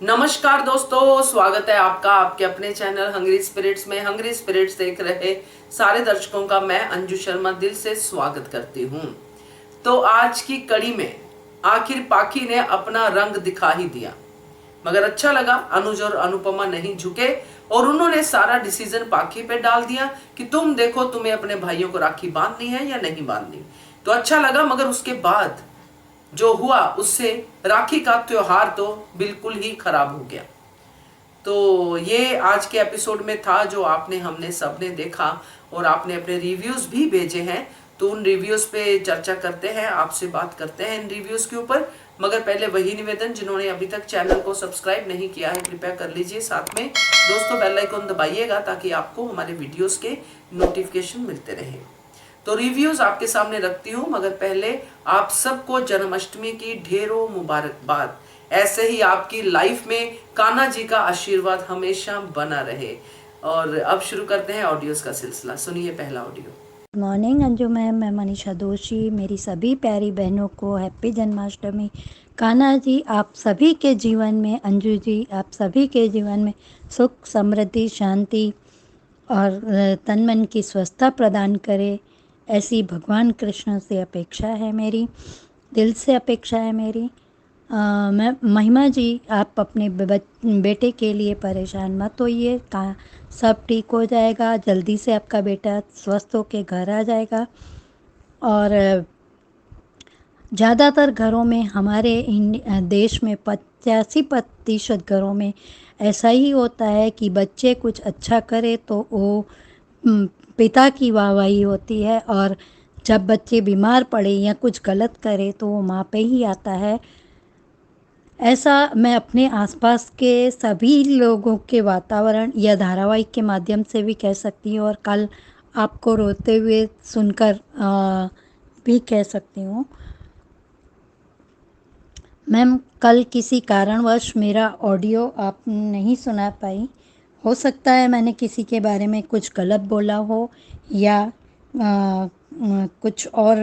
नमस्कार दोस्तों, स्वागत है आपका आपके अपने चैनल हंग्री स्पिरिट्स में। हंग्री स्पिरिट्स देख रहे सारे दर्शकों का मैं अंजू शर्मा दिल से स्वागत करती हूँ। तो आज की कड़ी में आखिर पाखी ने अपना रंग दिखा ही दिया, मगर अच्छा लगा अनुज और अनुपमा नहीं झुके और उन्होंने सारा डिसीजन पाखी पे डाल दिया कि तुम देखो तुम्हें अपने भाइयों को राखी बांधनी है या नहीं बांधनी। तो अच्छा लगा, मगर उसके बाद जो हुआ उससे राखी का त्योहार तो बिल्कुल ही खराब हो गया। तो ये आज के एपिसोड में था जो आपने हमने सबने देखा और आपने अपने रिव्यूज भी भेजे हैं। तो उन रिव्यूज पे चर्चा करते हैं, आपसे बात करते हैं इन रिव्यूज के ऊपर। मगर पहले वही निवेदन, जिन्होंने अभी तक चैनल को सब्सक्राइब नहीं किया है कृपया कर लीजिए, साथ में दोस्तों बेल आइकन दबाइएगा ताकि आपको हमारे वीडियोस के नोटिफिकेशन मिलते रहे। तो रिव्यूज आपके सामने रखती हूँ, मगर पहले आप सबको जन्माष्टमी की ढेरों मुबारकबाद। ऐसे ही आपकी लाइफ में कान्हा जी का आशीर्वाद हमेशा बना रहे। और अब शुरू करते हैं ऑडियोज का सिलसिला। सुनिए पहला audio. Good morning Anju ma'am, मैं मनीषा दोषी। मेरी सभी प्यारी बहनों को हैप्पी जन्माष्टमी। कान्हा जी आप सभी के जीवन में, अंजू जी आप सभी के जीवन में सुख समृद्धि शांति और तन मन की स्वस्थता प्रदान करे, ऐसी भगवान कृष्ण से अपेक्षा है मेरी, दिल से अपेक्षा है मेरी। मैं महिमा जी आप अपने बेटे के लिए परेशान मत होइए, सब ठीक हो जाएगा। जल्दी से आपका बेटा स्वस्थ होकर घर आ जाएगा। और ज़्यादातर घरों में हमारे देश में 85% घरों में ऐसा ही होता है कि बच्चे कुछ अच्छा करे तो वो पिता की वाहवाही होती है, और जब बच्चे बीमार पड़े या कुछ गलत करे तो वो माँ पे ही आता है। ऐसा मैं अपने आसपास के सभी लोगों के वातावरण या धारावाहिक के माध्यम से भी कह सकती हूँ, और कल आपको रोते हुए सुनकर भी कह सकती हूँ। मैम कल किसी कारणवश मेरा ऑडियो आप नहीं सुना पाई। हो सकता है मैंने किसी के बारे में कुछ गलत बोला हो, या कुछ और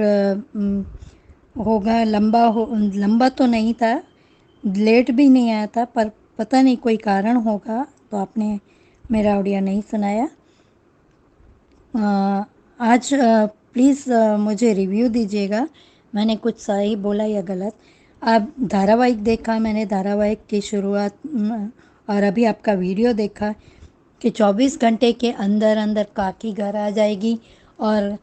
होगा। लंबा तो नहीं था, लेट भी नहीं आया था, पर पता नहीं कोई कारण होगा तो आपने मेरा ऑडियो नहीं सुनाया। आज प्लीज़ मुझे रिव्यू दीजिएगा, मैंने कुछ सही बोला या गलत। आप धारावाहिक देखा, मैंने धारावाहिक की शुरुआत और अभी आपका वीडियो देखा कि 24 घंटे के अंदर अंदर काकी घर आ जाएगी, और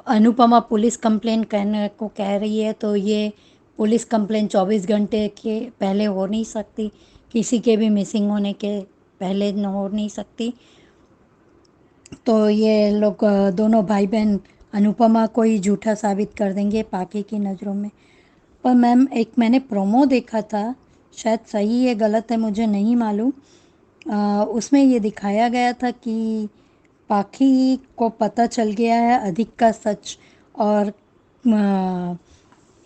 अनुपमा पुलिस कंप्लेन करने को कह रही है। तो ये पुलिस कंप्लेन 24 घंटे के पहले हो नहीं सकती, किसी के भी मिसिंग होने के पहले हो नहीं सकती। तो ये लोग दोनों भाई बहन अनुपमा को ही झूठा साबित कर देंगे पाकी की नज़रों में। पर मैम एक मैंने प्रोमो देखा था, शायद सही है गलत है मुझे नहीं मालूम। उसमें ये दिखाया गया था कि पाखी को पता चल गया है अधिक का सच। और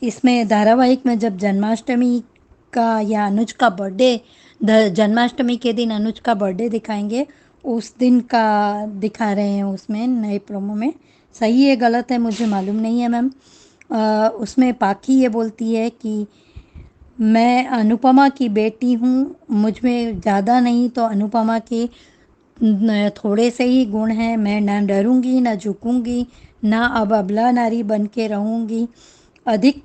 इसमें धारावाहिक में जब जन्माष्टमी का या अनुज का बर्थडे, जन्माष्टमी के दिन अनुज का बर्थडे दिखाएंगे, उस दिन का दिखा रहे हैं उसमें नए प्रोमो में। सही है गलत है मुझे मालूम नहीं है मैम। उसमें पाखी ये बोलती है कि मैं अनुपमा की बेटी हूँ, मुझ में ज़्यादा नहीं तो अनुपमा के थोड़े से ही गुण हैं। मैं ना डरूंगी ना झुकूंगी, ना अब अबला नारी बन के रहूँगी। अधिक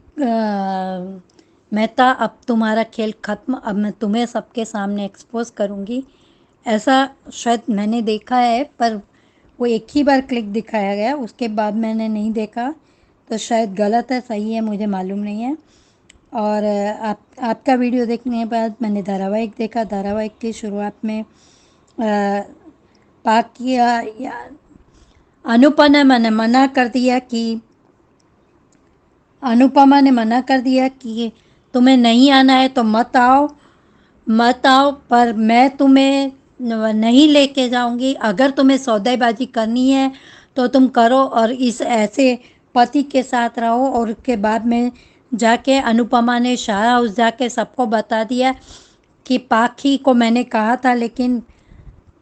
मेहता अब तुम्हारा खेल ख़त्म, अब मैं तुम्हें सबके सामने एक्सपोज करूँगी, ऐसा शायद मैंने देखा है। पर वो एक ही बार क्लिक दिखाया गया, उसके बाद मैंने नहीं देखा, तो शायद गलत है सही है मुझे मालूम नहीं है। और आपका वीडियो देखने के बाद मैंने धारावाहिक देखा। धारावाहिक की शुरुआत में पाक किया या अनुपमा ने मैंने मना कर दिया कि अनुपमा ने मना कर दिया कि तुम्हें नहीं आना है तो मत आओ, मत आओ, पर मैं तुम्हें नहीं लेके जाऊंगी। अगर तुम्हें सौदेबाजी करनी है तो तुम करो, और इस ऐसे पति के साथ रहो। और उसके बाद में जाके अनुपमा ने शाह हाउस जाके सबको बता दिया कि पाखी को मैंने कहा था, लेकिन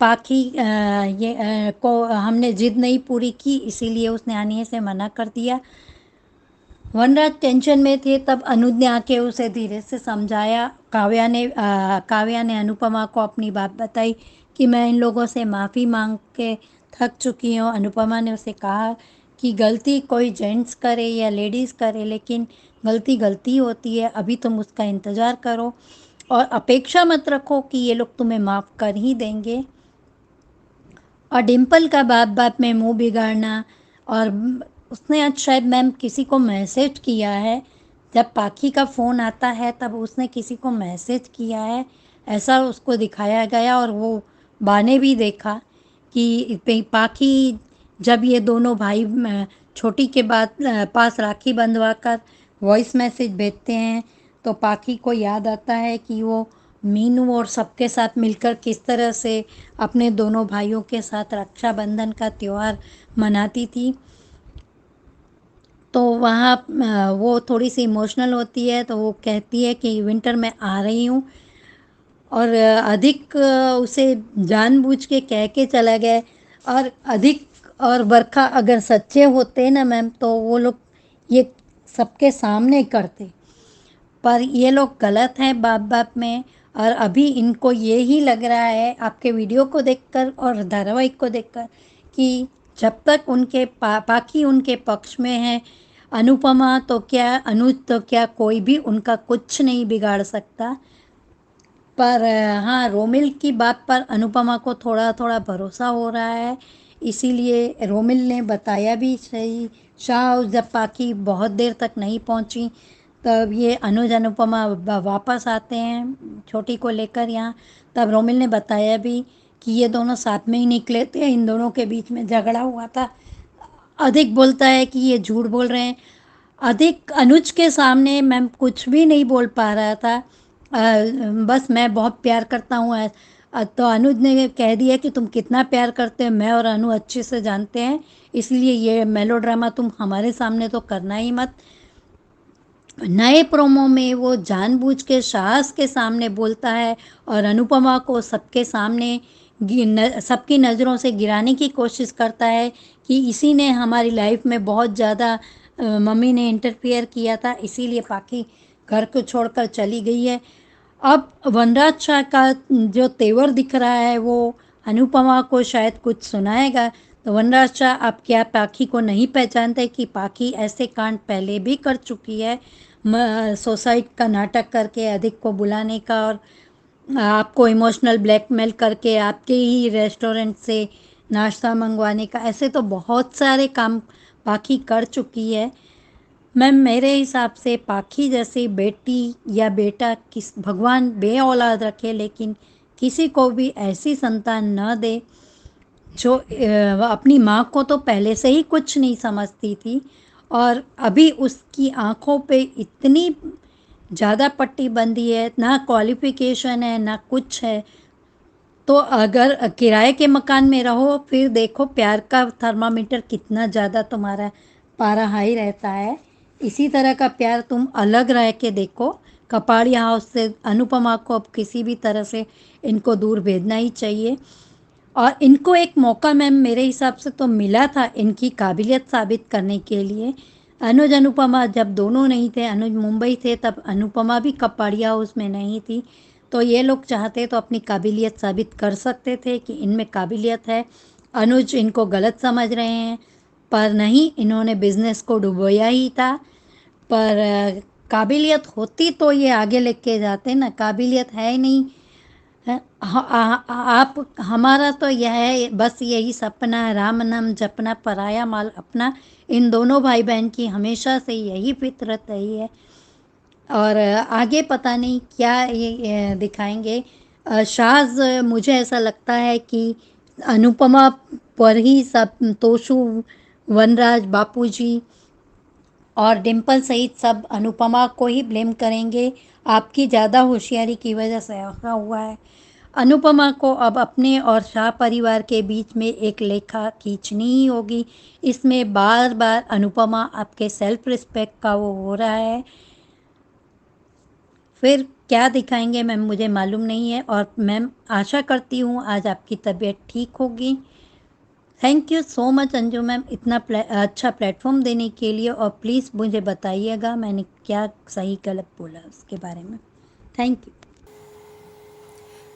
पाखी को हमने जिद नहीं पूरी की, इसीलिए उसने आने से मना कर दिया। वनराज टेंशन में थे, तब अनुज ने आके उसे धीरे से समझाया। काव्या ने अनुपमा को अपनी बात बताई कि मैं इन लोगों से माफ़ी मांग के थक चुकी हूँ। अनुपमा ने उसे कहा कि गलती कोई जेंट्स करे या लेडीज़ करे, लेकिन गलती गलती होती है। अभी तुम उसका इंतज़ार करो और अपेक्षा मत रखो कि ये लोग तुम्हें माफ़ कर ही देंगे। और डिम्पल का बात बात में मुंह बिगाड़ना, और उसने आज शायद मैम किसी को मैसेज किया है। जब पाखी का फ़ोन आता है तब उसने किसी को मैसेज किया है, ऐसा उसको दिखाया गया। और वो बा ने भी देखा कि पाखी जब ये दोनों भाई छोटी के पास राखी बंधवा कर वॉइस मैसेज भेजते हैं, तो पाखी को याद आता है कि वो मीनू और सबके साथ मिलकर किस तरह से अपने दोनों भाइयों के साथ रक्षाबंधन का त्यौहार मनाती थी। तो वहाँ वो थोड़ी सी इमोशनल होती है, तो वो कहती है कि विंटर में आ रही हूँ। और अधिक उसे जानबूझ के कह के चला गया। और अधिक और बरखा अगर सच्चे होते ना मैम, तो वो लोग ये सबके सामने करते, पर ये लोग गलत हैं बाप बाप में। और अभी इनको ये ही लग रहा है आपके वीडियो को देखकर और धारावाहिक को देखकर कि जब तक उनके पाखी उनके पक्ष में है, अनुपमा तो क्या अनुज तो क्या, कोई भी उनका कुछ नहीं बिगाड़ सकता। पर हाँ, रोमिल की बात पर अनुपमा को थोड़ा थोड़ा भरोसा हो रहा है, इसीलिए रोमिल ने बताया भी सही। शाह जब पाखी बहुत देर तक नहीं पहुंची, तब ये अनुज अनुपमा वापस आते हैं छोटी को लेकर यहाँ। तब रोमिल ने बताया भी कि ये दोनों साथ में ही निकले थे, इन दोनों के बीच में झगड़ा हुआ था। अधिक बोलता है कि ये झूठ बोल रहे हैं। अधिक अनुज के सामने मैम कुछ भी नहीं बोल पा रहा था। बस मैं बहुत प्यार करता हूँ। तो अनुज ने कह दिया कि तुम कितना प्यार करते हो मैं और अनु अच्छे से जानते हैं, इसलिए ये मेलोड्रामा तुम हमारे सामने तो करना ही मत। नए प्रोमो में वो जानबूझ के साहस के सामने बोलता है और अनुपमा को सबके सामने सबकी नज़रों से गिराने की कोशिश करता है कि इसी ने हमारी लाइफ में बहुत ज़्यादा मम्मी ने इंटरफियर किया था, इसीलिए पाखी घर को छोड़कर चली गई है। अब वनराज शाह का जो तेवर दिख रहा है वो अनुपमा को शायद कुछ सुनाएगा। तो वनराज शाह, आप क्या पाखी को नहीं पहचानते कि पाखी ऐसे कांड पहले भी कर चुकी है, सुसाइड का नाटक करके अधिक को बुलाने का, और आपको इमोशनल ब्लैकमेल करके आपके ही रेस्टोरेंट से नाश्ता मंगवाने का। ऐसे तो बहुत सारे काम पाखी कर चुकी है। मैम मेरे हिसाब से पाखी जैसी बेटी या बेटा किस भगवान बे औलाद रखे, लेकिन किसी को भी ऐसी संतान न दे जो अपनी माँ को तो पहले से ही कुछ नहीं समझती थी, और अभी उसकी आंखों पे इतनी ज़्यादा पट्टी बंधी है, ना क्वालिफिकेशन है ना कुछ है। तो अगर किराए के मकान में रहो, फिर देखो प्यार का थर्मामीटर कितना ज़्यादा तुम्हारा पारा हाई रहता है। इसी तरह का प्यार तुम अलग रह के देखो। कपाड़िया हाउस से अनुपमा को अब किसी भी तरह से इनको दूर भेजना ही चाहिए। और इनको एक मौका मैम मेरे हिसाब से तो मिला था इनकी काबिलियत साबित करने के लिए। अनुज अनुपमा जब दोनों नहीं थे, अनुज मुंबई थे, तब अनुपमा भी कपाड़िया हाउस में नहीं थी। तो ये लोग चाहते तो अपनी काबिलियत साबित कर सकते थे कि इनमें काबिलियत है। अनुज इनको गलत समझ रहे हैं, पर नहीं, इन्होंने बिजनेस को डुबोया ही था। पर काबिलियत होती तो ये आगे लेके जाते ना, काबिलियत है ही नहीं। है आप हमारा तो यह है, बस यही सपना है, राम नाम जपना पराया माल अपना। इन दोनों भाई बहन की हमेशा से यही फितरत रही है। और आगे पता नहीं क्या ये दिखाएंगे। शाज, मुझे ऐसा लगता है कि अनुपमा पर ही सब तोशु, वनराज, बापूजी और डिम्पल सहित सब अनुपमा को ही ब्लेम करेंगे। आपकी ज़्यादा होशियारी की वजह से ऐसा हुआ है। अनुपमा को अब अपने और शाह परिवार के बीच में एक लेखा खींचनी ही होगी। इसमें बार बार अनुपमा आपके सेल्फ रिस्पेक्ट का वो हो रहा है। फिर क्या दिखाएंगे मैम मुझे मालूम नहीं है, और मैम आशा करती हूँ आज आपकी तबीयत ठीक होगी। Thank you so much Anju ma'am, इतना अच्छा प्लेटफॉर्म देने के लिए। और प्लीज़ मुझे बताइएगा मैंने क्या सही गलत बोला उसके बारे में। Thank you.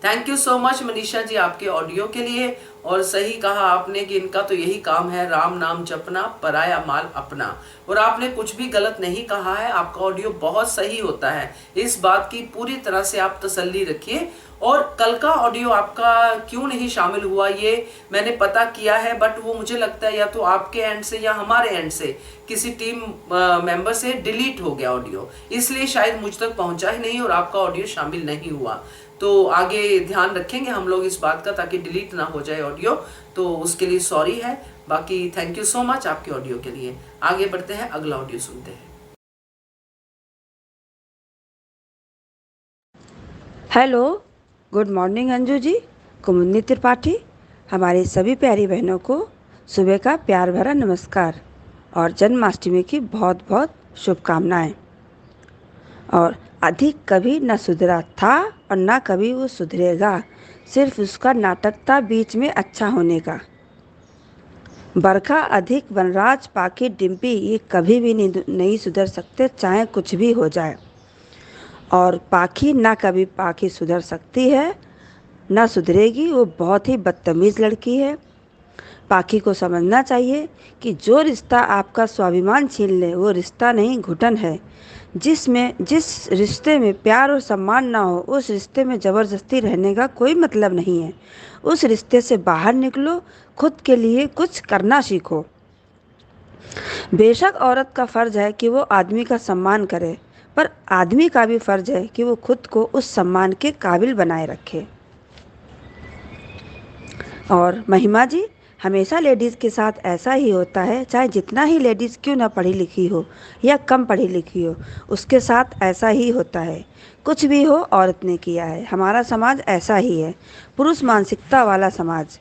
Thank you so much Manisha ji आपके ऑडियो के लिए। और सही कहा आपने कि इनका तो यही काम है, राम नाम जपना, पराया माल अपना। और आपने कुछ भी गलत नहीं कहा है, आपका ऑडियो बहुत सही होता है, इस बात की पूरी तरह से आप तसल्ली रखिए। और कल का ऑडियो आपका क्यों नहीं शामिल हुआ ये मैंने पता किया है, बट वो मुझे लगता है या तो आपके एंड से या हमारे एंड से किसी टीम मेंबर से डिलीट हो गया ऑडियो, इसलिए शायद मुझ तक पहुंचा ही नहीं और आपका ऑडियो शामिल नहीं हुआ। तो आगे ध्यान रखेंगे हम लोग इस बात का, ताकि डिलीट ना हो जाए ऑडियो। तो उसके लिए सॉरी है। बाकी थैंक यू सो मच आपके ऑडियो के लिए। आगे बढ़ते हैं, अगला ऑडियो सुनते हैं। Hello, good morning Anju ji, कुमुदनी त्रिपाठी। हमारी सभी प्यारी बहनों को सुबह का प्यार भरा नमस्कार और जन्माष्टमी की बहुत बहुत शुभकामनाएं। और अधिक कभी न सुधरा था और न कभी वो सुधरेगा, सिर्फ उसका नाटक था बीच में अच्छा होने का। बरखा अधिक वनराज पाकी डिम्पी ये कभी भी नहीं सुधर सकते, चाहे कुछ भी हो जाए। और पाखी ना कभी पाखी सुधर सकती है, ना सुधरेगी। वो बहुत ही बदतमीज़ लड़की है। पाखी को समझना चाहिए कि जो रिश्ता आपका स्वाभिमान छीन ले वो रिश्ता नहीं, घुटन है। जिस रिश्ते में प्यार और सम्मान ना हो, उस रिश्ते में ज़बरदस्ती रहने का कोई मतलब नहीं है। उस रिश्ते से बाहर निकलो, खुद के लिए कुछ करना सीखो। बेशक औरत का फ़र्ज है कि वो आदमी का सम्मान करे, पर आदमी का भी फ़र्ज है कि वो खुद को उस सम्मान के काबिल बनाए रखे। और महिमा जी, हमेशा लेडीज़ के साथ ऐसा ही होता है, चाहे जितना ही लेडीज़ क्यों ना पढ़ी लिखी हो या कम पढ़ी लिखी हो, उसके साथ ऐसा ही होता है। कुछ भी हो, औरत ने किया है। हमारा समाज ऐसा ही है, पुरुष मानसिकता वाला समाज।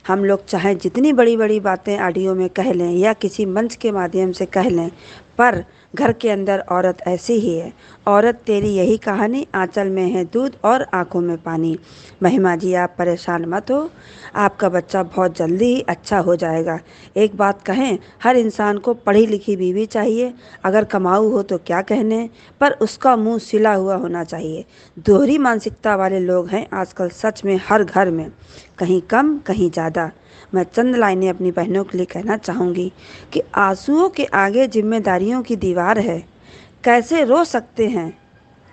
हम लोग चाहे जितनी बड़ी बड़ी बातें ऑडियो में कह लें या किसी मंच के माध्यम से कह लें, पर घर के अंदर औरत ऐसी ही है। औरत तेरी यही कहानी, आंचल में है दूध और आंखों में पानी। महिमा जी, आप परेशान मत हो, आपका बच्चा बहुत जल्दी ही अच्छा हो जाएगा। एक बात कहें, हर इंसान को पढ़ी लिखी बीवी चाहिए। अगर कमाऊ हो तो क्या कहने, पर उसका मुंह सिला हुआ होना चाहिए। दोहरी मानसिकता वाले लोग हैं आजकल सच में हर घर में, कहीं कम कहीं ज़्यादा। मैं चंद लाइनें अपनी बहनों के लिए कहना चाहूँगी कि आंसुओं के आगे जिम्मेदारियों की दीवार है। कैसे रो सकते हैं,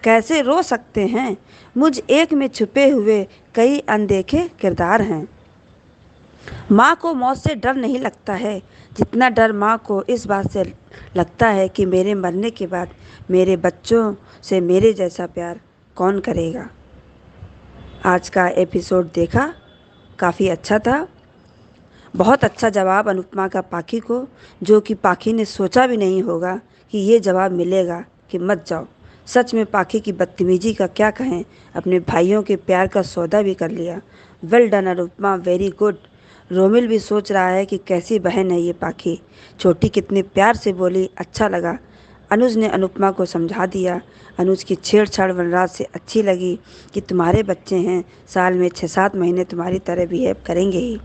कैसे रो सकते हैं, मुझ एक में छुपे हुए कई अनदेखे किरदार हैं। माँ को मौत से डर नहीं लगता है जितना डर माँ को इस बात से लगता है कि मेरे मरने के बाद मेरे बच्चों से मेरे जैसा प्यार कौन करेगा। आज का एपिसोड देखा, काफ़ी अच्छा था। बहुत अच्छा जवाब अनुपमा का पाखी को, जो कि पाखी ने सोचा भी नहीं होगा कि ये जवाब मिलेगा कि मत जाओ। सच में पाखी की बदतमीजी का क्या कहें, अपने भाइयों के प्यार का सौदा भी कर लिया। Well done Anupama, very good. Romil भी सोच रहा है कि कैसी बहन है ये पाखी, छोटी कितने प्यार से बोली, अच्छा लगा। अनुज ने अनुपमा को समझा दिया। अनुज की छेड़छाड़ वनराज से अच्छी लगी कि तुम्हारे बच्चे हैं, साल में 6-7 महीने तुम्हारी तरह बिहेव करेंगे ही।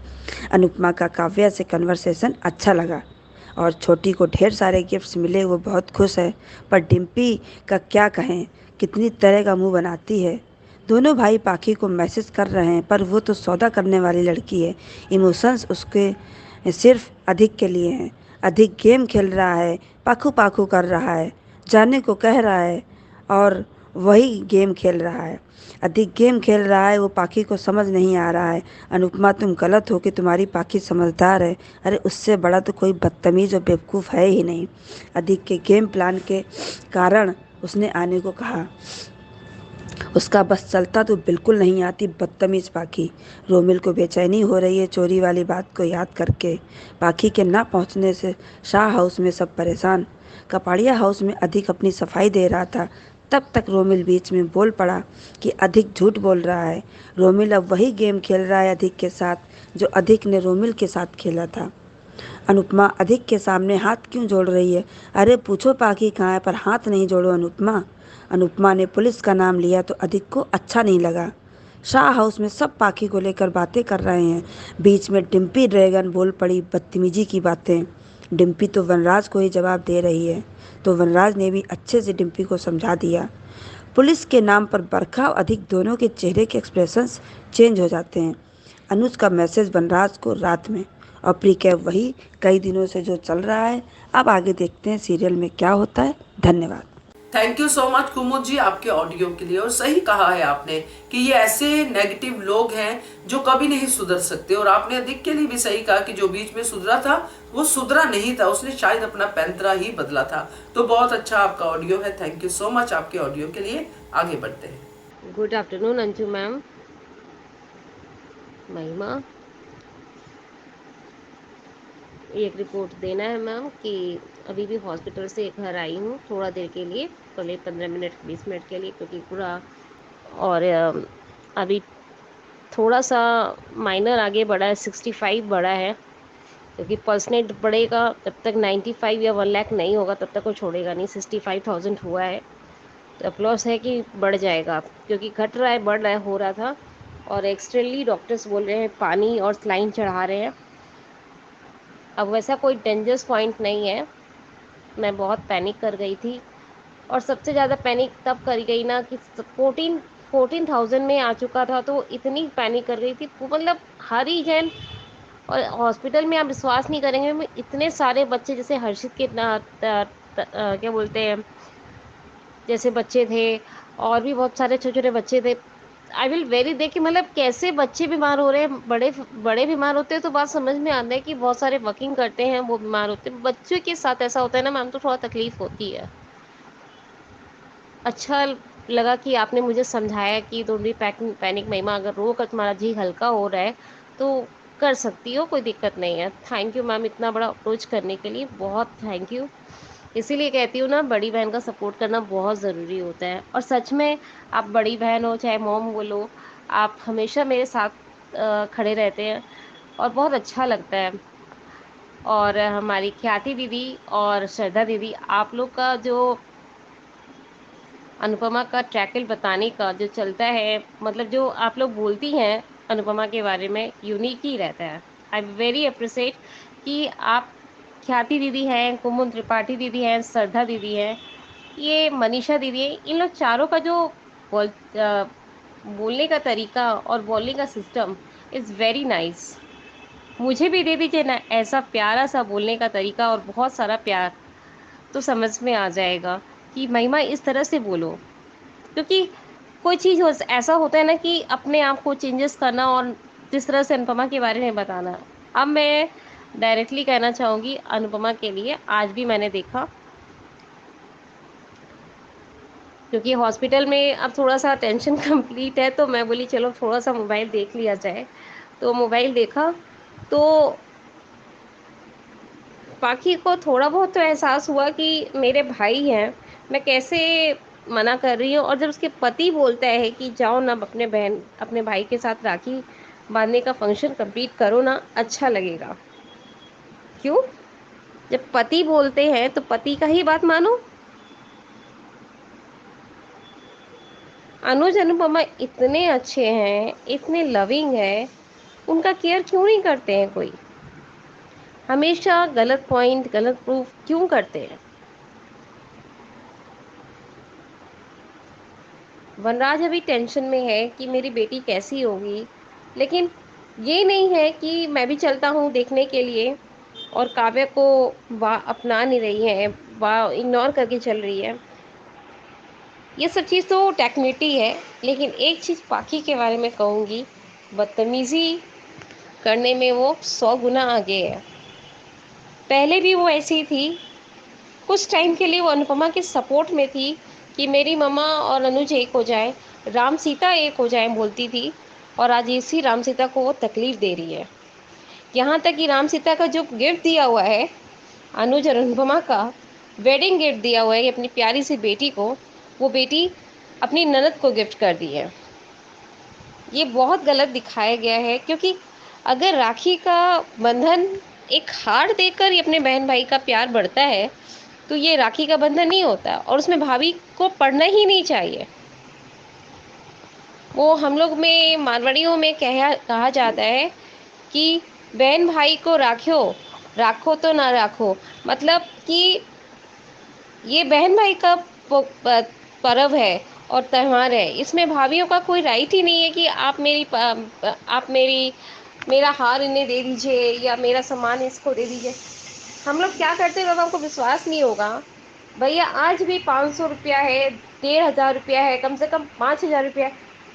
अनुपमा का काव्या से कन्वर्सेशन अच्छा लगा और छोटी को ढेर सारे गिफ्ट्स मिले, वो बहुत खुश है। पर डिम्पी का क्या कहें, कितनी तरह का मुंह बनाती है। दोनों भाई पाखी को मैसेज कर रहे हैं, पर वो तो सौदा करने वाली लड़की है। इमोशंस उसके सिर्फ अधिक के लिए हैं। अधिक गेम खेल रहा है, पाखू पाखू कर रहा है, जाने को कह रहा है और वही गेम खेल रहा है। अधिक गेम खेल रहा है, वो पाखी को समझ नहीं आ रहा है। अनुपमा, तुम गलत हो कि तुम्हारी पाखी समझदार है। अरे उससे बड़ा तो कोई बदतमीज़ और बेवकूफ़ है ही नहीं। अधिक के गेम प्लान के कारण उसने आने को कहा। उसका बस चलता तो बिल्कुल नहीं आती, बदतमीज़ पाखी। रोमिल को बेचैनी हो रही है चोरी वाली बात को याद करके। पाखी के ना पहुंचने से शाह हाउस में सब परेशान। कपाड़िया हाउस में अधिक अपनी सफाई दे रहा था, तब तक रोमिल बीच में बोल पड़ा कि अधिक झूठ बोल रहा है। रोमिल अब वही गेम खेल रहा है अधिक के साथ, जो अधिक ने रोमिल के साथ खेला था। अनुपमा अधिक के सामने हाथ क्यों जोड़ रही है? अरे पूछो पाखी कहाँ है, पर हाथ नहीं जोड़ो अनुपमा। अनुपमा ने पुलिस का नाम लिया तो अधिक को अच्छा नहीं लगा। शाह हाउस में सब पाखी को लेकर बातें कर रहे हैं। बीच में डिम्पी ड्रैगन बोल पड़ी बदतमीजी की बातें। डिम्पी तो वनराज को ही जवाब दे रही है, तो वनराज ने भी अच्छे से डिम्पी को समझा दिया। पुलिस के नाम पर बरखा और अधिक दोनों के चेहरे के एक्सप्रेशंस चेंज हो जाते हैं। अनुज का मैसेज वनराज को रात में, और प्रीकैप वही कई दिनों से जो चल रहा है। अब आगे देखते हैं सीरियल में क्या होता है। धन्यवाद। थैंक यू सो मच कुमुद जी आपके ऑडियो के लिए। और सही कहा है आपने कि ये ऐसे नेगेटिव लोग हैं जो कभी नहीं सुधर सकते। और आपने अधिक के लिए भी सही कहा कि जो बीच में सुधरा था वो सुधरा नहीं था, उसने शायद अपना पैंतरा ही बदला था। तो बहुत अच्छा आपका ऑडियो है, थैंक यू सो मच आपके ऑडियो के लिए। आगे बढ़ते हैं। गुड आफ्टरनून अंजू मैम, महिमा। एक रिपोर्ट देना है मैम कि अभी भी हॉस्पिटल से घर आई हूँ थोड़ा देर के लिए, पहले 15 मिनट 20 मिनट के लिए, क्योंकि पूरा और अभी थोड़ा सा माइनर आगे बढ़ा है, 65 बढ़ा है, क्योंकि पल्सनेट बढ़ेगा जब तक 95 या 1 लाख नहीं होगा तब तक वो छोड़ेगा नहीं। 65,000 हुआ है तो अप्लॉस है कि बढ़ जाएगा, क्योंकि घट रहा है बढ़ रहा है हो रहा था। और एक्सटर्नली डॉक्टर्स बोल रहे हैं पानी और सलाइन चढ़ा रहे हैं। अब वैसा कोई डेंजरस पॉइंट नहीं है। मैं बहुत पैनिक कर गई थी, और सबसे ज़्यादा पैनिक तब कर गई ना कि 14,000 में आ चुका था, तो इतनी पैनिक कर गई थी मतलब हरिजन। और हॉस्पिटल में आप विश्वास नहीं करेंगे, में इतने सारे बच्चे, जैसे हर्षित के क्या बोलते हैं, जैसे बच्चे थे, और भी बहुत सारे छोटे छोटे बच्चे थे। आई विल वेरी देखिए मतलब कैसे बच्चे बीमार हो रहे हैं, बड़े बड़े बीमार होते हैं तो बात समझ में आता है कि बहुत सारे वर्किंग करते हैं वो बीमार होते हैं। बच्चों के साथ ऐसा होता है ना मैम, तो थोड़ा तकलीफ होती है। अच्छा लगा कि आपने मुझे समझाया कि थोड़ी पैनिक महिमा, अगर रो कर तुम्हारा जी हल्का हो रहा है तो कर सकती हो, कोई दिक्कत नहीं है। थैंक यू मैम, इतना बड़ा अप्रोच करने के लिए बहुत थैंक यू। इसीलिए कहती हूँ ना, बड़ी बहन का सपोर्ट करना बहुत ज़रूरी होता है। और सच में आप बड़ी बहन हो चाहे मॉम बोलो, आप हमेशा मेरे साथ खड़े रहते हैं और बहुत अच्छा लगता है। और हमारी ख्याति दीदी और श्रद्धा दीदी, आप लोग का जो अनुपमा का ट्रैकल बताने का जो चलता है, मतलब जो आप लोग बोलती हैं अनुपमा के बारे में, यूनिक ही रहता है। आई वेरी अप्रिशिएट कि आप, ख्याति दीदी हैं, कुमुद त्रिपाठी दीदी हैं, श्रद्धा दीदी हैं, ये मनीषा दीदी है, इन लोग चारों का जो बोलने का तरीका और बोलने का सिस्टम इज़ वेरी नाइस। मुझे भी दे दीजिए ना ऐसा प्यारा सा बोलने का तरीका और बहुत सारा प्यार, तो समझ में आ जाएगा कि महिमा इस तरह से बोलो। क्योंकि कोई चीज़ ऐसा होता है ना कि अपने आप को चेंजेस करना, और जिस तरह से अनुपमा के बारे में बताना। अब मैं डायरेक्टली कहना चाहूँगी अनुपमा के लिए, आज भी मैंने देखा, क्योंकि हॉस्पिटल में अब थोड़ा सा टेंशन कंप्लीट है, तो मैं बोली चलो थोड़ा सा मोबाइल देख लिया जाए। तो मोबाइल देखा तो बाकी को थोड़ा बहुत तो एहसास हुआ कि मेरे भाई हैं, मैं कैसे मना कर रही हूँ। और जब उसके पति बोलता है कि जाओ ना अपने भाई के साथ राखी बांधने का फंक्शन कंप्लीट करो ना, अच्छा लगेगा। क्यों? जब पति बोलते हैं तो पति का ही बात मानो। अनुज अनुपमा इतने अच्छे हैं, इतने लविंग हैं, उनका केयर क्यों नहीं करते हैं कोई? हमेशा गलत पॉइंट, गलत प्रूफ क्यों करते हैं? वनराज अभी टेंशन में है कि मेरी बेटी कैसी होगी, लेकिन ये नहीं है कि मैं भी चलता हूँ देखने के लिए, और काव्य को वाह अपना नहीं रही है, वाह इग्नोर करके चल रही है। ये सब चीज़ तो टेक्निटी है, लेकिन एक चीज़ पाखी के बारे में कहूँगी, बदतमीज़ी करने में वो 100 गुना आगे है। पहले भी वो ऐसी थी, कुछ टाइम के लिए वो अनुपमा के सपोर्ट में थी कि मेरी मम्मा और अनुज एक हो जाए, राम सीता एक हो जाए बोलती थी, और आज इसी राम सीता को वो तकलीफ़ दे रही है। यहाँ तक कि राम सीता का जो गिफ्ट दिया हुआ है अनुज और अनुपमा का, वेडिंग गिफ्ट दिया हुआ है अपनी प्यारी सी बेटी को, वो बेटी अपनी ननद को गिफ्ट कर दी है। ये बहुत गलत दिखाया गया है, क्योंकि अगर राखी का बंधन एक हार देकर ही अपने बहन भाई का प्यार बढ़ता है, तो ये राखी का बंधन नहीं होता, और उसमें भाभी को पढ़ना ही नहीं चाहिए। वो हम लोग में मारवाड़ियों में कहा जाता है कि बहन भाई को राखो, राखो तो ना राखो। मतलब कि ये बहन भाई का पर्व है और त्योहार है। इसमें भाभीियों का कोई राइट ही नहीं है कि आप मेरा हार इन्हें दे दीजिए या मेरा सामान इसको दे दीजिए। हम लोग क्या करते हैं, बाबा आपको विश्वास नहीं होगा भैया, आज भी 500 रुपया है, 1,500 रुपया है, कम से कम 5,000 रुपया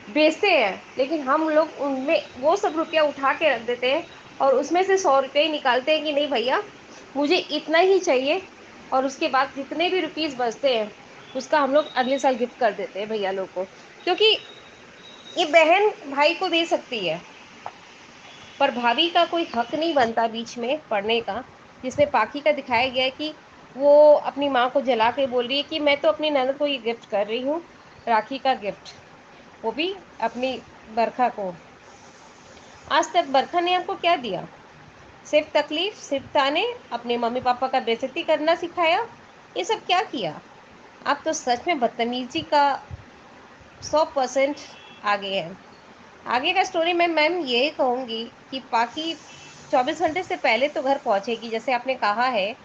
बेचते हैं, लेकिन हम लोग उनमें वो सब रुपया उठा के रख देते हैं और उसमें से 100 रुपये ही निकालते हैं कि नहीं भैया मुझे इतना ही चाहिए, और उसके बाद जितने भी रुपीस बचते हैं उसका हम लोग अगले साल गिफ्ट कर देते हैं भैया लोग को। क्योंकि ये बहन भाई को दे सकती है, पर भाभी का कोई हक नहीं बनता बीच में पढ़ने का, जिसमें पाखी का दिखाया गया है कि वो अपनी माँ को जला के बोल रही है कि मैं तो अपनी ननद को ये गिफ्ट कर रही हूँ, राखी का गिफ्ट, वो भी अपनी बरखा को। आज तक बरखा ने आपको क्या दिया? सिर्फ तकलीफ, सिर्फ ताने, अपने मम्मी पापा का बेइज्जती करना सिखाया। ये सब क्या किया? आप तो सच में बदतमीजी का 100% आगे है। आगे का स्टोरी में मैम यही कहूँगी कि पाकि 24 घंटे से पहले तो घर पहुँचेगी जैसे आपने कहा है,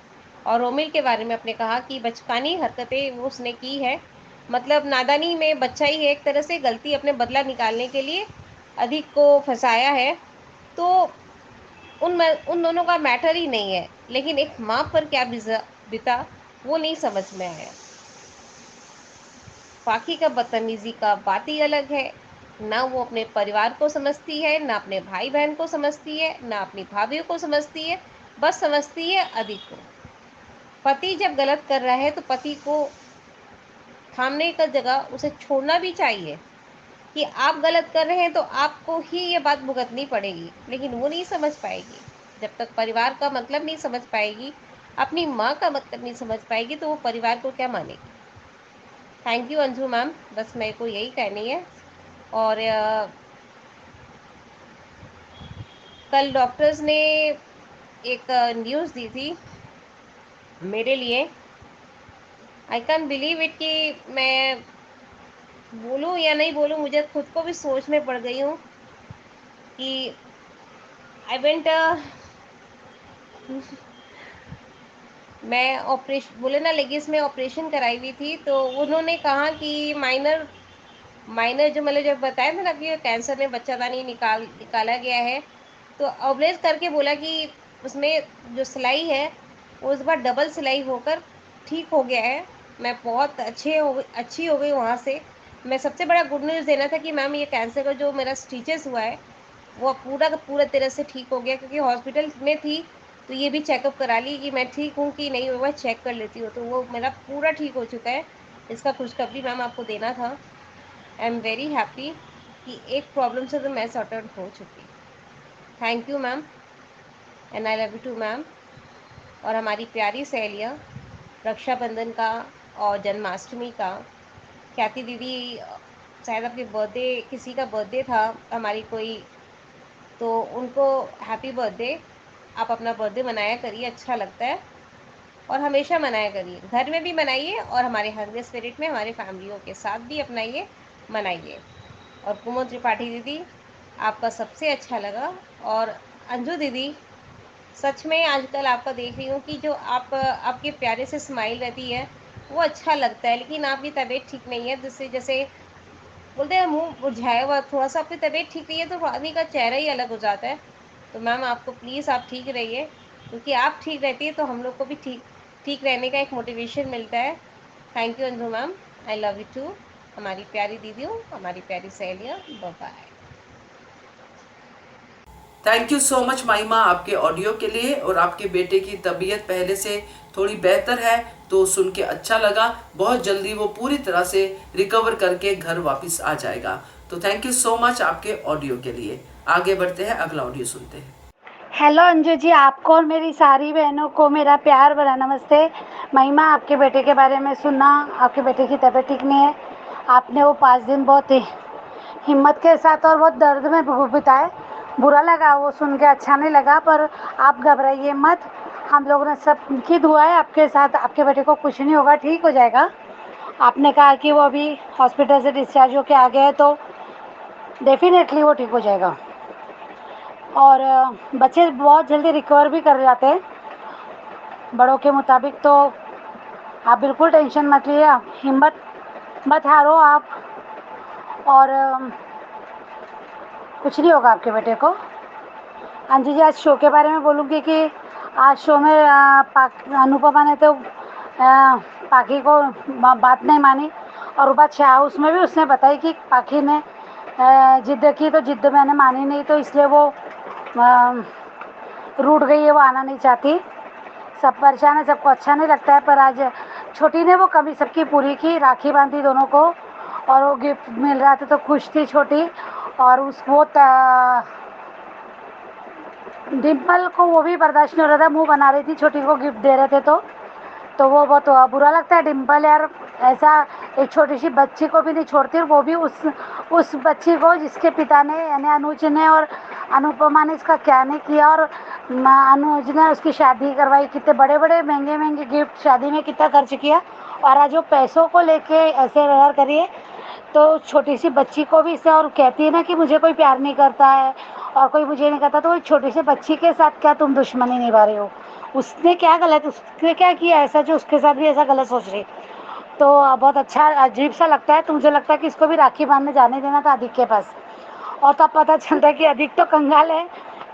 और रोमिल के बारे में आपने कहा कि बचकानी हरकतें वो उसने की है, मतलब नादानी में बच्चा ही है एक तरह से, गलती अपने बदला निकालने के लिए अधिक को फंसाया है। तो उन दोनों का मैटर ही नहीं है, लेकिन एक माँ पर क्या बिता वो नहीं समझ में आया। पाखी का बदतमीजी का बात ही अलग है। ना वो अपने परिवार को समझती है, ना अपने भाई बहन को समझती है, ना अपनी भाभीियों को समझती है, बस समझती है अधिक को। पति जब गलत कर रहा है तो पति को थामने का जगह उसे छोड़ना भी चाहिए कि आप गलत कर रहे हैं तो आपको ही ये बात भुगतनी पड़ेगी, लेकिन वो नहीं समझ पाएगी। जब तक परिवार का मतलब नहीं समझ पाएगी, अपनी माँ का मतलब नहीं समझ पाएगी, तो वो परिवार को क्या मानेगी। थैंक यू अंजू मैम, बस मेरे को यही कहनी है। और कल डॉक्टर्स ने एक न्यूज़ दी थी मेरे लिए, आई कैन बिलीव इट कि मैं बोलूँ या नहीं बोलूँ, मुझे खुद को भी सोच में पड़ गई हूँ कि आई वेंट मैं ऑपरेशन बोले ना लेगीज में ऑपरेशन कराई हुई थी, तो उन्होंने कहा कि माइनर माइनर जो मतलब जब बताया था ना कि कैंसर में बच्चादानी निकाला गया है, तो ऑपरेट करके बोला कि उसमें जो सिलाई है वो इस बार डबल सिलाई होकर ठीक हो गया है। मैं बहुत अच्छी हो गई वहाँ से। मैं सबसे बड़ा गुड न्यूज़ देना था कि मैम ये कैंसर का जो मेरा स्टिचेस हुआ है वो पूरा का पूरा तरह से ठीक हो गया, क्योंकि हॉस्पिटल में थी तो ये भी चेकअप करा ली कि मैं ठीक हूँ कि नहीं, हुआ चेक कर लेती हूँ, तो वो मेरा पूरा ठीक हो चुका है। इसका खुशखबरी मैम आपको देना था। आई एम वेरी हैप्पी कि एक प्रॉब्लम से तो मैं सॉर्ट आउट हो चुकी। Thank you ma'am, and I love you too ma'am. और हमारी प्यारी सहेलियाँ, रक्षाबंधन का और जन्माष्टमी का, ख्याति दीदी शायद आपके बर्थडे, किसी का बर्थडे था हमारी कोई, तो उनको हैप्पी बर्थडे। आप अपना बर्थडे मनाया करिए, अच्छा लगता है, और हमेशा मनाया करिए, घर में भी मनाइए और हमारे हंग्री स्पिरिट में हमारे फैमिलियों के साथ भी अपनाइए, मनाइए। और कुमोद त्रिपाठी दीदी आपका सबसे अच्छा लगा, और अंजू दीदी सच में आजकल आपका देख रही हूँ कि जो आपके प्यारे से स्माइल रहती है वो अच्छा लगता है, लेकिन आपकी तबीयत ठीक नहीं है, जिससे जैसे बोलते हैं मुंह मुरझाया हुआ, थोड़ा सा आपकी तबीयत ठीक नहीं है तो आदमी का चेहरा ही अलग हो जाता है। तो मैम आपको प्लीज़ आप ठीक रहिए, क्योंकि आप ठीक रहती है तो हम लोग को भी ठीक ठीक रहने का एक मोटिवेशन मिलता है। Thank you Anju ma'am, I love you too. हमारी प्यारी दीदियों, हमारी प्यारी सहेलियाँ, bye bye. Thank you so much Mahima आपके ऑडियो के लिए। और आपके बेटे की तबीयत पहले से थोड़ी बेहतर है तो सुन के अच्छा लगा। बहुत जल्दी वो पूरी तरह से रिकवर करके घर वापस आ जाएगा। तो थैंक यू सो मच आपके ऑडियो के लिए। आगे बढ़ते हैं, अगला ऑडियो सुनते हैं। हेलो अंजू जी, आपको और मेरी सारी बहनों को मेरा प्यार भरा नमस्ते। महिमा, आपके बेटे के बारे में सुना, आपके बेटे की तबीयत ठीक नहीं है। आपने वो 5 दिन बहुत ही हिम्मत के साथ और बहुत दर्द में बिताए। बुरा लगा वो सुन के, अच्छा नहीं लगा, पर आप घबराइए मत। हम लोगों ने सबकी दुआ है आपके साथ। आपके बेटे को कुछ नहीं होगा, ठीक हो जाएगा। आपने कहा कि वो अभी हॉस्पिटल से डिस्चार्ज होके आ गया है, तो डेफिनेटली वो ठीक हो जाएगा। और बच्चे बहुत जल्दी रिकवर भी कर जाते हैं बड़ों के मुताबिक। तो आप बिल्कुल टेंशन मत लिए, हिम्मत मत हारो आप। और कुछ नहीं होगा आपके बेटे को। अंजू जी, आज शो के बारे में बोलूँगी कि आज शो में अनुपमा ने तो पाखी को बात नहीं मानी, और बात शाह उसमें भी उसने बताई कि पाखी ने जिद की, तो जिद मैंने मानी नहीं, तो इसलिए वो रूठ गई है, वो आना नहीं चाहती। सब परेशान है, सबको अच्छा नहीं लगता है, पर आज छोटी ने वो कमी सबकी पूरी की, राखी बांधी दोनों को, और वो गिफ्ट मिल रहा था तो खुश थी छोटी। और उस वो डिम्पल को वो भी बर्दाश्त नहीं हो रहा था, मुंह बना रही थी छोटी को गिफ्ट दे रहे थे तो वो बहुत बुरा लगता है। डिम्पल यार ऐसा एक छोटी सी बच्ची को भी नहीं छोड़ती, और वो भी उस बच्ची को जिसके पिता ने यानी अनुज ने और अनुपमा ने इसका क्या नहीं किया, और अनुज ने उसकी शादी करवाई, कितने बड़े बड़े महंगे महंगे गिफ्ट शादी में कितना खर्च किया, और आज वो पैसों को लेके ऐसे व्यवहार करिए। तो छोटी सी बच्ची को भी इससे, और कहती है ना कि मुझे कोई प्यार नहीं करता है और कोई मुझे नहीं करता, तो वो छोटी सी बच्ची के साथ क्या तुम दुश्मनी निभा रहे हो? उसने क्या गलत, उसने क्या किया ऐसा जो उसके साथ भी ऐसा गलत सोच रही? तो बहुत अच्छा अजीब सा लगता है। तो मुझे लगता है कि इसको भी राखी बांधने जाने देना था अधिक के पास। और तब पता चलता है कि अधिक तो कंगाल है,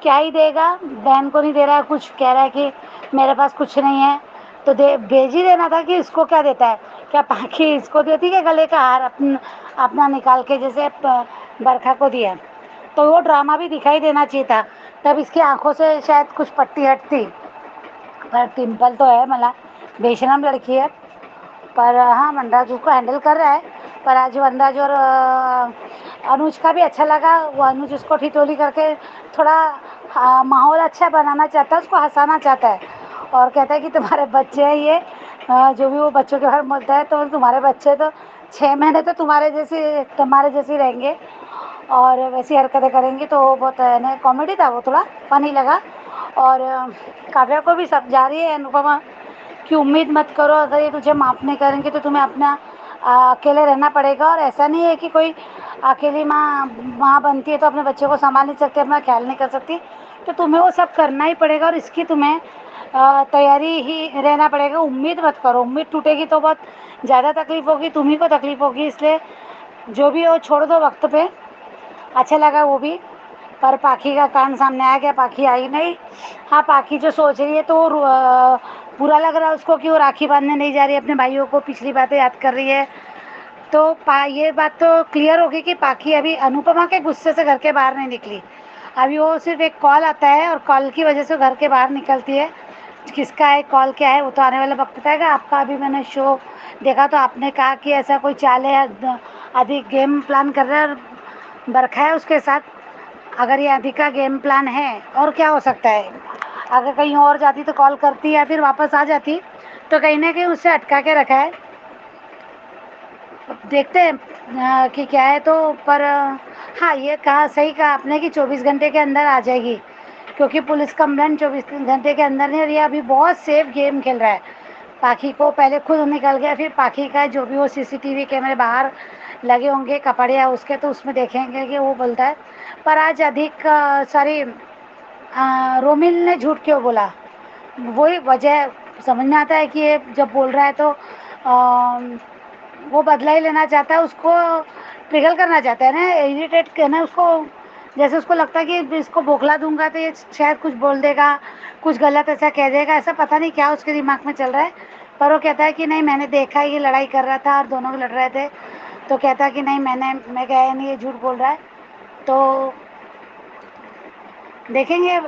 क्या ही देगा, बहन को नहीं दे रहा है कुछ, कह रहा है कि मेरे पास कुछ नहीं है, तो भेज ही देना था कि इसको क्या देता है। क्या पाखी इसको देती है गले का हार अपना निकाल के, जैसे बरखा को दिया? तो वो ड्रामा भी दिखाई देना चाहिए था, तब इसकी आंखों से शायद कुछ पट्टी हटती। पर टिम्पल तो है मला बेशरम लड़की है, पर हाँ वनराज उसको हैंडल कर रहा है। पर आज वनराज और अनुज का भी अच्छा लगा, वो अनुज उसको ठिठोली करके थोड़ा माहौल अच्छा बनाना चाहता है, उसको हंसाना चाहता है, और कहता है कि तुम्हारे बच्चे हैं ये, जो भी वो बच्चों के बारे में बोलता है, तो तुम्हारे बच्चे तो 6 महीने तो तुम्हारे जैसे रहेंगे और वैसी हरकतें करेंगी। तो वो बहुत है कॉमेडी था, वो थोड़ा फनी लगा। और काव्या को भी समझा रही है अनुपमा कि उम्मीद मत करो, अगर ये तुझे माफ़ नहीं करेंगे तो तुम्हें अपना अकेले रहना पड़ेगा। और ऐसा नहीं है कि कोई अकेली माँ बनती है तो अपने बच्चे को संभाल नहीं सकती, अपना ख्याल नहीं कर सकती, तो तुम्हें वो सब करना ही पड़ेगा, और इसकी तुम्हें तैयारी ही रहना पड़ेगा। उम्मीद मत करो, उम्मीद टूटेगी तो बहुत ज़्यादा तकलीफ होगी, तुम्ही को तकलीफ होगी, इसलिए जो भी हो छोड़ दो वक्त पे। अच्छा लगा वो भी। पर पाखी का कान सामने आ गया, पाखी आई नहीं। हाँ, पाखी जो सोच रही है तो बुरा लग रहा है उसको कि वो राखी बांधने नहीं जा रही है अपने भाइयों को, पिछली बातें याद कर रही है। तो ये बात तो क्लियर होगी कि पाखी अभी अनुपमा के गुस्से से घर के बाहर नहीं निकली। अभी वो सिर्फ एक कॉल आता है और कॉल की वजह से घर के बाहर निकलती है। किसका है कॉल, क्या है, वो तो आने वाला वक्त बताएगा। आपका अभी मैंने शो देखा तो आपने कहा कि ऐसा कोई चाल है, अधिक गेम प्लान कर रहा है और बरखा है उसके साथ। अगर ये अधिक का गेम प्लान है, और क्या हो सकता है? अगर कहीं और जाती तो कॉल करती या फिर वापस आ जाती, तो कहीं ना कहीं उससे अटका के रखा है। देखते हैं कि क्या है। तो पर हाँ, ये कहा, सही कहा आपने कि 24 घंटे के अंदर आ जाएगी, क्योंकि पुलिस कंप्लेंट 24 घंटे के अंदर नहीं हो रही है। अभी बहुत सेफ गेम खेल रहा है। पाखी को पहले खुद निकल गया, फिर पाखी का जो भी वो सीसीटीवी कैमरे बाहर लगे होंगे कपड़िया उसके, तो उसमें देखेंगे कि वो बोलता है। पर आज अधिक सॉरी रोमिल ने झूठ क्यों बोला, वही वजह समझ में आता है कि ये जब बोल रहा है तो वो बदला ही लेना चाहता है, उसको ट्रिगर करना चाहता है ना, इरिटेट करना उसको। जैसे उसको लगता है कि इसको बौखला दूंगा तो ये शायद कुछ बोल देगा, कुछ गलत ऐसा कह देगा, ऐसा पता नहीं क्या उसके दिमाग में चल रहा है। पर वो कहता है कि नहीं, मैंने देखा ये लड़ाई कर रहा था और दोनों लड़ रहे थे, तो कहता है कि नहीं, मैं गया नहीं, ये झूठ बोल रहा है। तो देखेंगे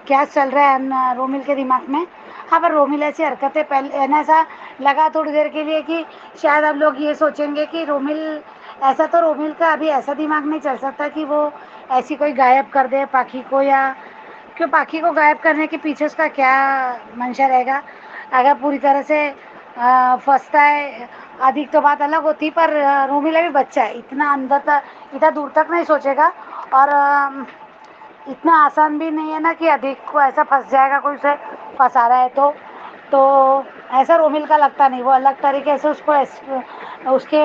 क्या चल रहा है रोमिल के दिमाग में। हाँ, पर रोमिल ऐसी हरकतें पहले है ना, ऐसा लगा थोड़ी देर के लिए कि शायद अब लोग ये सोचेंगे कि रोमिल ऐसा, तो रोमिल का अभी ऐसा दिमाग नहीं चल सकता कि वो ऐसी कोई गायब कर दे पाखी को, या क्यों पाखी को गायब करने के पीछे उसका क्या मंशा रहेगा। अगर पूरी तरह से फंसता है अधिक तो बात अलग होती, पर रोमिल अभी बच्चा है, इतना अंदर तक, इतना दूर तक नहीं सोचेगा। और इतना आसान भी नहीं है ना कि अधिक को ऐसा फंस जाएगा, कोई उसे फंसा रहा है तो ऐसा रोमिल का लगता नहीं। वो अलग तरीके से उसको उसके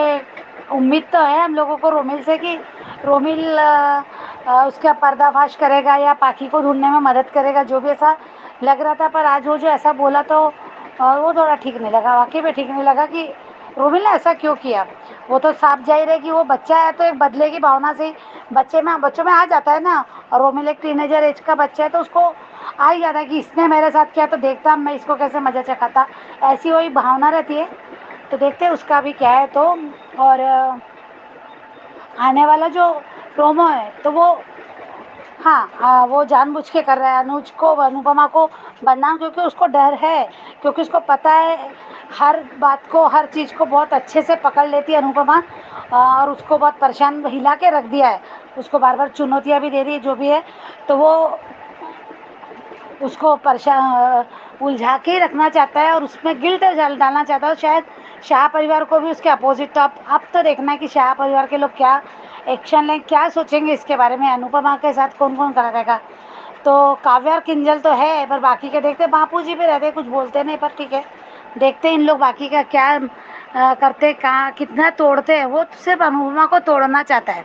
उम्मीद तो है हम लोगों को रोमिल से कि रोमिल उसका पर्दाफाश करेगा या पाखी को ढूंढने में मदद करेगा, जो भी ऐसा लग रहा था। पर आज वो जो ऐसा बोला तो वो थोड़ा ठीक नहीं लगा, वाकई में ठीक नहीं लगा कि रोमिल ने ऐसा क्यों किया। वो तो साफ जाहिर है कि वो बच्चा है, तो एक बदले की भावना से बच्चों में आ जाता है ना। और रोमिल एक टीनेजर एज का बच्चा है, तो उसको आ ही जाता है कि इसने मेरे साथ किया तो देखता मैं इसको कैसे मजा चखाता, ऐसी वही भावना रहती है। तो देखते हैं उसका भी क्या है। तो और आने वाला जो प्रोमो है तो वो हाँ, वो जानबूझ के कर रहा है अनुपमा को बदनाम, क्योंकि उसको डर है, क्योंकि उसको पता है हर बात को, हर चीज़ को बहुत अच्छे से पकड़ लेती है अनुपमा। और उसको बहुत परेशान हिला के रख दिया है, उसको बार बार चुनौतियाँ भी दे रही है, जो भी है। तो वो उसको परेशान उलझा के ही रखना चाहता है और उसमें गिल्ट डालना चाहता है। शायद शाह परिवार को भी उसके अपोजिट। तो अब तो देखना है कि शाह परिवार के लोग क्या एक्शन लें, क्या सोचेंगे इसके बारे में, अनुपमा के साथ कौन कौन करा रहेगा। तो काव्या और किंजल तो है, पर बाकी के देखते, बापू जी भी रहते, कुछ बोलते नहीं, पर ठीक है, देखते हैं इन लोग बाकी का क्या करते, कहाँ कितना तोड़ते हैं। वो सिर्फ अनुपमा को तोड़ना चाहता है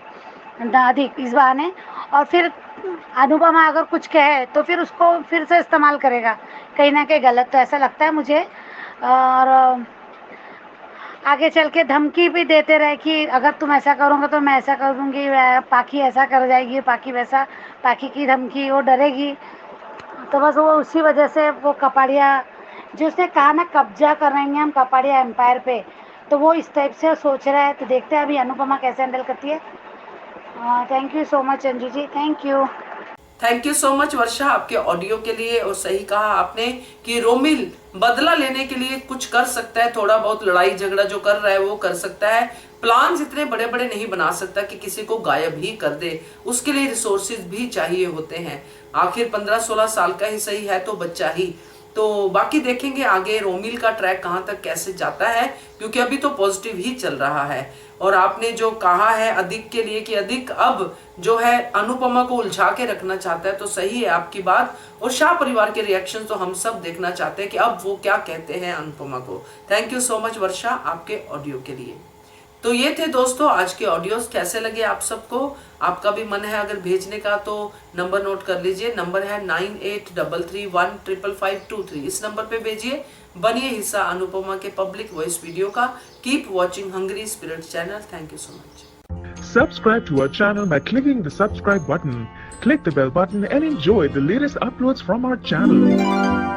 अधिक इस बहाने, और फिर अनुपमा अगर कुछ कहे तो फिर उसको फिर से इस्तेमाल करेगा कहीं ना कहीं गलत, तो ऐसा लगता है मुझे। और आगे चल के धमकी भी देते रहे कि अगर तुम ऐसा करोगे तो मैं ऐसा कर दूंगी, पाखी ऐसा कर जाएगी, पाखी वैसा, पाखी की धमकी, वो डरेगी। तो बस वो उसी वजह से वो कपाड़िया जो उसने कहा ना, कब्जा करेंगे हम कपाड़िया एम्पायर पे, तो वो इस टाइप से सोच रहा है। तो देखते हैं अभी अनुपमा कैसे हैंडल करती है। Thank you so much Anju ji, thank you so much Varsha आपके ऑडियो के लिए। और सही कहा आपने कि रोमिल बदला लेने के लिए कुछ कर सकता है, थोड़ा बहुत लड़ाई झगड़ा जो कर रहा है वो कर सकता है। प्लान इतने बड़े बड़े नहीं बना सकता कि किसी को गायब ही कर दे, उसके लिए रिसोर्सेज भी चाहिए होते हैं। आखिर 15-16 साल का ही सही है तो बच्चा ही। तो बाकी देखेंगे आगे रोमिल का ट्रैक कहां तक कैसे जाता है, क्योंकि अभी तो पॉजिटिव ही चल रहा है। और आपने जो कहा है अधिक के लिए कि अधिक अब जो है अनुपमा को उलझा के रखना चाहता है, तो सही है आपकी बात। और शाह परिवार के रिएक्शन तो हम सब देखना चाहते हैं कि अब वो क्या कहते हैं अनुपमा को। Thank you so much Varsha आपके ऑडियो के लिए। तो ये थे दोस्तों आज के ऑडियोज, कैसे लगे आप सबको। आपका भी मन है अगर भेजने का तो नंबर नोट कर लीजिए, नंबर है 9833155523। इस नंबर पे भेजिए, बनिए हिस्सा अनुपमा के पब्लिक वॉइस वीडियो का। Keep watching hungry spirit channel. Thank you so much. Subscribe to our channel by clicking the subscribe button. Click the bell button and enjoy the latest uploads from our channel.